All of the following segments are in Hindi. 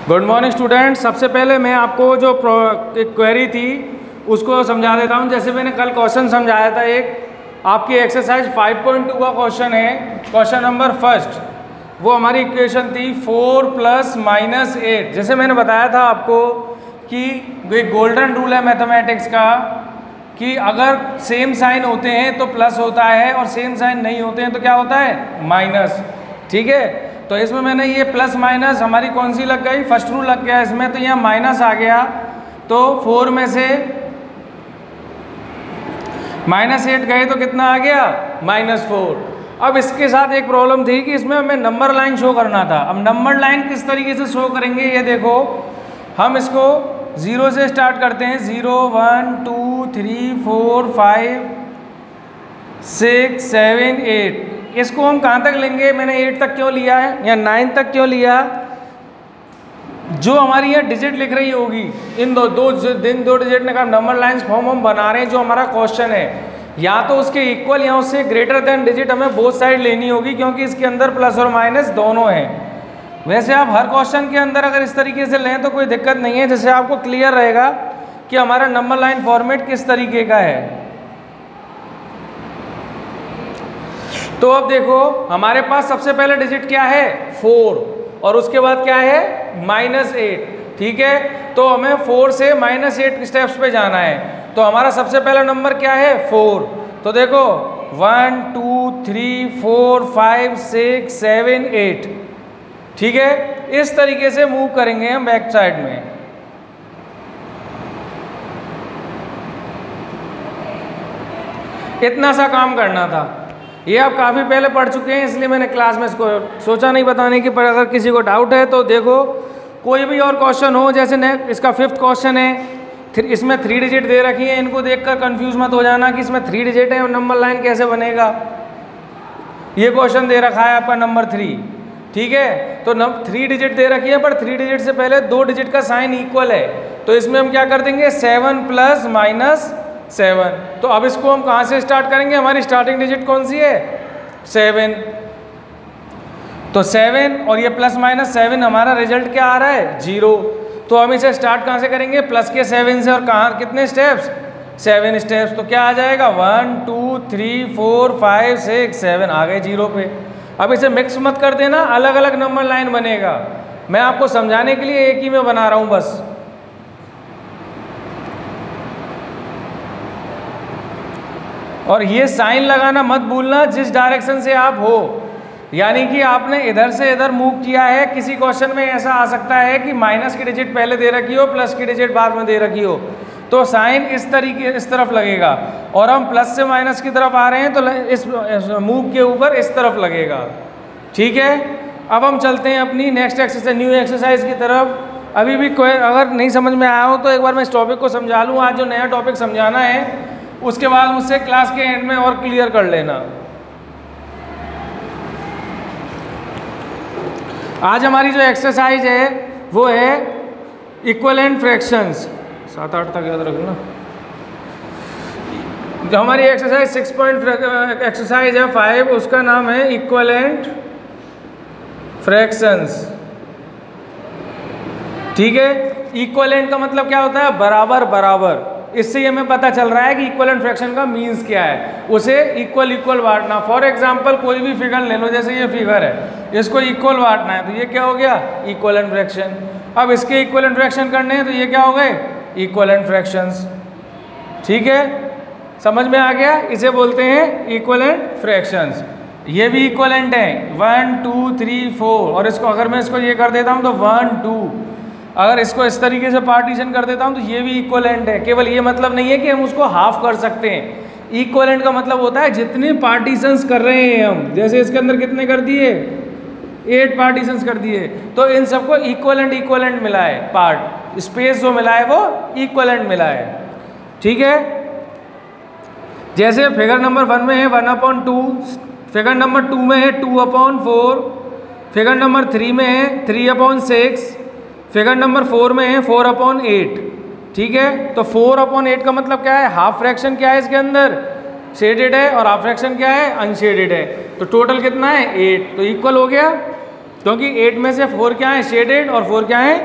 Good morning student. सबसे पहले मैं आपको जो क्वेरी थी उसको समझा देता हूँ। जैसे मैंने कल क्वेश्चन समझाया था, एक आपकी एक्सरसाइज 5.2 का क्वेश्चन है, क्वेश्चन नंबर फर्स्ट। वो हमारी इक्वेशन थी 4 + -8। जैसे मैंने बताया था आपको कि एक गोल्डन रूल है मैथमेटिक्स का कि अगर सेम साइन होते हैं तो प्लस होता है और सेम साइन नहीं होते हैं तो क्या होता है, माइनस। ठीक है, तो इसमें मैंने ये प्लस माइनस हमारी कौन सी लग गई, फर्स्ट रूल लग गया इसमें, तो यहाँ माइनस आ गया। तो 4 में से -8 गए तो कितना आ गया, -4। अब इसके साथ एक प्रॉब्लम थी कि इसमें हमें नंबर लाइन शो करना था। अब नंबर लाइन किस तरीके से शो करेंगे, ये देखो, हम इसको 0 से स्टार्ट करते हैं। 0 1 2 3 4 5 6 7 8। इसको हम कहाँ तक लेंगे, मैंने 8 तक क्यों लिया है या 9 तक क्यों लिया, जो हमारी ये डिजिट लिख रही होगी इन दो डिजिट ने का नंबर लाइंस फॉर्म हम बना रहे हैं। जो हमारा क्वेश्चन है या तो उसके इक्वल या उससे ग्रेटर देन डिजिट हमें बोथ साइड लेनी होगी, क्योंकि इसके अंदर प्लस और माइनस दोनों हैं। वैसे आप हर क्वेश्चन के अंदर अगर इस तरीके से लें तो कोई दिक्कत नहीं है, जैसे आपको क्लियर रहेगा कि हमारा नंबर लाइन फॉर्मेट किस तरीके का है। तो अब देखो, हमारे पास सबसे पहले डिजिट क्या है, 4, और उसके बाद क्या है, -8। ठीक है, तो हमें 4 से -8 स्टेप्स पे जाना है। तो हमारा सबसे पहला नंबर क्या है, 4। तो देखो 1 2 3 4 5 6 7 8। ठीक है, इस तरीके से मूव करेंगे हम बैक साइड में। इतना सा काम करना था। ये आप काफ़ी पहले पढ़ चुके हैं, इसलिए मैंने क्लास में इसको सोचा नहीं बताने की। पर अगर किसी को डाउट है तो देखो, कोई भी और क्वेश्चन हो, जैसे इसका 5th क्वेश्चन है, इसमें 3 डिजिट दे रखी है, इनको देखकर कंफ्यूज मत हो जाना कि इसमें 3 डिजिट है और नंबर लाइन कैसे बनेगा। ये क्वेश्चन दे रखा है आपका नंबर 3। ठीक है, तो 3 डिजिट दे रखी है, पर 3 डिजिट से पहले 2 डिजिट का साइन इक्वल है। तो इसमें हम क्या कर देंगे, 7 + -7। तो अब इसको हम कहाँ से स्टार्ट करेंगे, हमारी स्टार्टिंग डिजिट कौन सी है, 7। तो 7 और ये +-7, हमारा रिजल्ट क्या आ रहा है, 0। तो हम इसे स्टार्ट कहाँ से करेंगे, प्लस के 7 से, और कहाँ कितने स्टेप्स, 7 स्टेप्स। तो क्या आ जाएगा, 1 2 3 4 5 6 7, आ गए 0 पे। अब इसे मिक्स मत कर देना, अलग अलग नंबर लाइन बनेगा। मैं आपको समझाने के लिए एक ही में बना रहा हूँ बस। और ये साइन लगाना मत भूलना जिस डायरेक्शन से आप हो, यानी कि आपने इधर से इधर मूव किया है। किसी क्वेश्चन में ऐसा आ सकता है कि माइनस की डिजिट पहले दे रखी हो, प्लस की डिजिट बाद में दे रखी हो, तो साइन इस तरीके इस तरफ लगेगा, और हम प्लस से माइनस की तरफ आ रहे हैं तो इस मूव के ऊपर इस तरफ लगेगा। ठीक है, अब हम चलते हैं अपनी नेक्स्ट एक्सरसाइज, न्यू एक्सरसाइज की तरफ। अभी भी कोई अगर नहीं समझ में आया हो तो एक बार मैं इस टॉपिक को समझा लूँ। आज जो नया टॉपिक समझाना है उसके बाद मुझसे क्लास के एंड में और क्लियर कर लेना। आज हमारी जो एक्सरसाइज है वो है इक्विवेलेंट फ्रैक्शंस। 7-8 तक याद रखना। जो हमारी एक्सरसाइज 6 एक्सरसाइज है 5, उसका नाम है इक्विवेलेंट फ्रैक्शंस। ठीक है, इक्विवेलेंट का मतलब क्या होता है, बराबर बराबर। इससे ये हमें पता चल रहा है कि इक्विवेलेंट फ्रैक्शन का मीन्स क्या है, उसे इक्वल इक्वल बांटना। फॉर एग्जांपल कोई भी फिगर ले लो, जैसे ये फिगर है, इसको इक्वल बांटना है, तो ये क्या हो गया, इक्विवेलेंट फ्रैक्शन। अब इसके इक्विवेलेंट फ्रैक्शन करने हैं तो ये क्या हो गए, इक्विवेलेंट फ्रैक्शंस। ठीक है, समझ में आ गया, इसे बोलते हैं इक्विवेलेंट फ्रैक्शंस। ये भी इक्विवेलेंट है, 1 2 3 4, और इसको अगर मैं इसको ये कर देता हूँ तो 1 2, अगर इसको इस तरीके से पार्टीशन कर देता हूँ तो ये भी इक्विवेलेंट है। केवल ये मतलब नहीं है कि हम उसको हाफ कर सकते हैं। इक्विवेलेंट का मतलब होता है जितने पार्टीशंस कर रहे हैं हम, जैसे इसके अंदर कितने कर दिए, 8 पार्टीशंस कर दिए, तो इन सबको इक्विवेलेंट मिला है। पार्ट स्पेस जो मिला है वो इक्विवेलेंट मिला है। ठीक है, जैसे फिगर नंबर 1 में है 1/2, फिगर नंबर 2 में है 2/4, फिगर नंबर 3 में है 3/6, फिगर नंबर 4 में है 4/8। ठीक है, तो 4/8 का मतलब क्या है, हाफ फ्रैक्शन क्या है इसके अंदर, शेडेड है, और हाफ फ्रैक्शन क्या है, अनशेडेड है। तो टोटल कितना है, 8। तो इक्वल हो गया, क्योंकि 8 में से 4 क्या है, शेडेड, और 4 क्या है,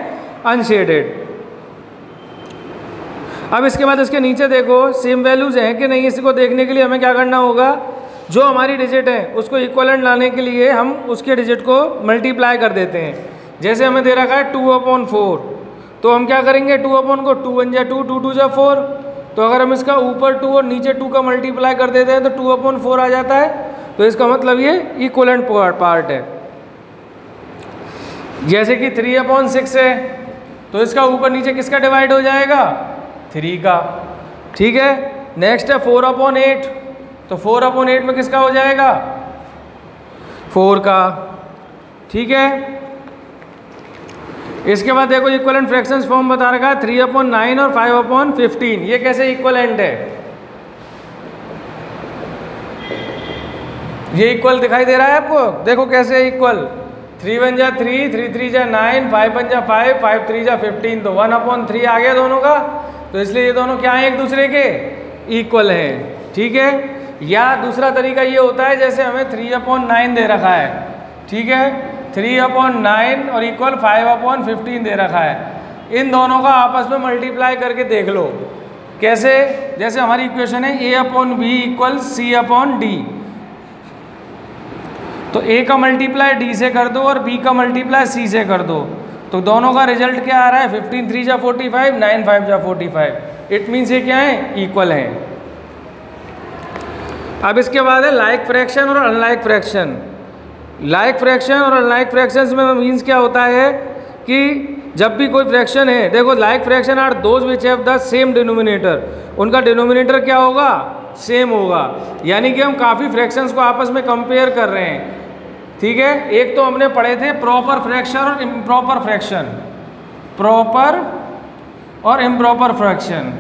अनशेडेड। अब इसके बाद इसके नीचे देखो सेम वैल्यूज़ हैं कि नहीं, इसको देखने के लिए हमें क्या करना होगा, जो हमारी डिजिट है उसको इक्वलेंट लाने के लिए हम उसके डिजिट को मल्टीप्लाई कर देते हैं। जैसे हमें दे रखा है 2/4, तो हम क्या करेंगे 2/4 को 2 1 जा 2, 2 2 जा 4, तो अगर हम इसका ऊपर 2 और नीचे 2 का मल्टीप्लाई कर देते हैं तो 2/4 आ जाता है। तो इसका मतलब ये इक्वलेंट पार्ट है। जैसे कि 3/6 है तो इसका ऊपर नीचे किसका डिवाइड हो जाएगा, 3 का। ठीक है, नेक्स्ट है 4/8, तो 4/8 में किसका हो जाएगा, 4 का। ठीक है, इसके बाद देखो इक्वलेंट फ्रैक्शंस फॉर्म बता रखा है 3/9 और 5/15। ये कैसे इक्वलेंट है, ये इक्वल दिखाई दे रहा है आपको, देखो कैसे इक्वल, 3 1 जा 3, 3 3 जा 9, 5 1 जा 5, 5 3 जा 15, तो 1/3 आ गया दोनों का। तो इसलिए ये दोनों क्या हैं, एक दूसरे के इक्वल हैं। ठीक है, या दूसरा तरीका ये होता है जैसे हमें 3/9 दे रखा है, ठीक है, 3/9 और इक्वल 5/15 दे रखा है, इन दोनों का आपस में मल्टीप्लाई करके देख लो कैसे। जैसे हमारी इक्वेशन है A/B = C/D, तो A का मल्टीप्लाई D से कर दो और B का मल्टीप्लाई C से कर दो, तो दोनों का रिजल्ट क्या आ रहा है, 15 3 जा 45, 9 5 जा 45। इट मीन्स ये क्या है, इक्वल है। अब इसके बाद है लाइक फ्रैक्शन और अनलाइक फ्रैक्शन। लाइक फ्रैक्शन और अनलाइक फ्रैक्शंस में मीन्स क्या होता है कि जब भी कोई फ्रैक्शन है, देखो like fraction are those which have the same denominator, उनका डिनोमिनेटर क्या होगा, सेम होगा। यानी कि हम काफ़ी फ्रैक्शंस को आपस में कंपेयर कर रहे हैं। ठीक है, एक तो हमने पढ़े थे प्रॉपर फ्रैक्शन और इम्प्रॉपर फ्रैक्शन, प्रॉपर और इम्प्रॉपर फ्रैक्शन,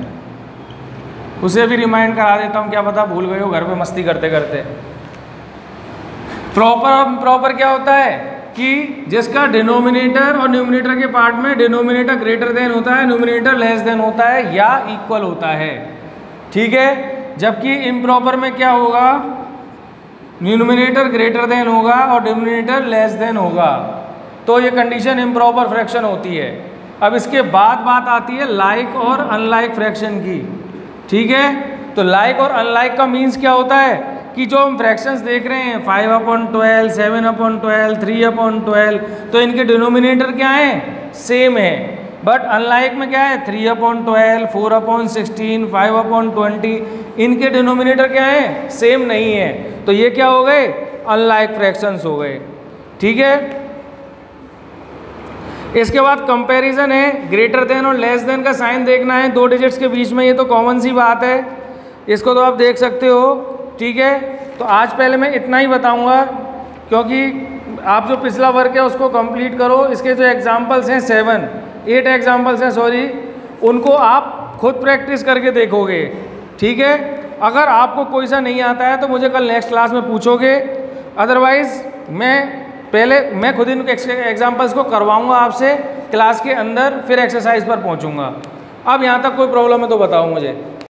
उसे भी रिमाइंड करा देता हूँ, क्या पता भूल गए हो घर पे मस्ती करते करते। प्रॉपर और इम्प्रॉपर क्या होता है कि जिसका डिनोमिनेटर और न्यूमिनेटर के पार्ट में डिनोमिनेटर ग्रेटर देन होता है, न्यूमिनेटर लेस देन होता है या इक्वल होता है। ठीक है, जबकि इम्प्रॉपर में क्या होगा, न्यूमिनेटर ग्रेटर देन होगा और डिनोमिनेटर लेस देन होगा, तो ये कंडीशन इम्प्रॉपर फ्रैक्शन होती है। अब इसके बाद बात आती है लाइक और अनलाइक फ्रैक्शन की। ठीक है, तो लाइक और अनलाइक का मीन्स क्या होता है कि जो हम फ्रैक्शंस देख रहे हैं 5/12, 7/12, 3/12, तो इनके डिनोमिनेटर क्या हैं, सेम है। बट अनलाइक में क्या है, 3/12, 4/16, 5/20, इनके डिनोमिनेटर क्या है, सेम नहीं है। तो ये क्या हो गए, अनलाइक फ्रैक्शंस हो गए। ठीक है, इसके बाद कंपैरिजन है, ग्रेटर देन और लेस देन का साइन देखना है दो डिजिट्स के बीच में, ये तो कॉमन सी बात है, इसको तो आप देख सकते हो। ठीक है, तो आज पहले मैं इतना ही बताऊंगा, क्योंकि आप जो पिछला वर्क है उसको कंप्लीट करो। इसके जो एग्जांपल्स हैं 8 एग्जांपल्स हैं सॉरी, उनको आप खुद प्रैक्टिस करके देखोगे। ठीक है, अगर आपको कोई सा नहीं आता है तो मुझे कल नेक्स्ट क्लास में पूछोगे, अदरवाइज़ मैं खुद इन एग्जांपल्स को करवाऊंगा आपसे क्लास के अंदर, फिर एक्सरसाइज पर पहुंचूंगा। अब यहाँ तक कोई प्रॉब्लम है तो बताओ मुझे।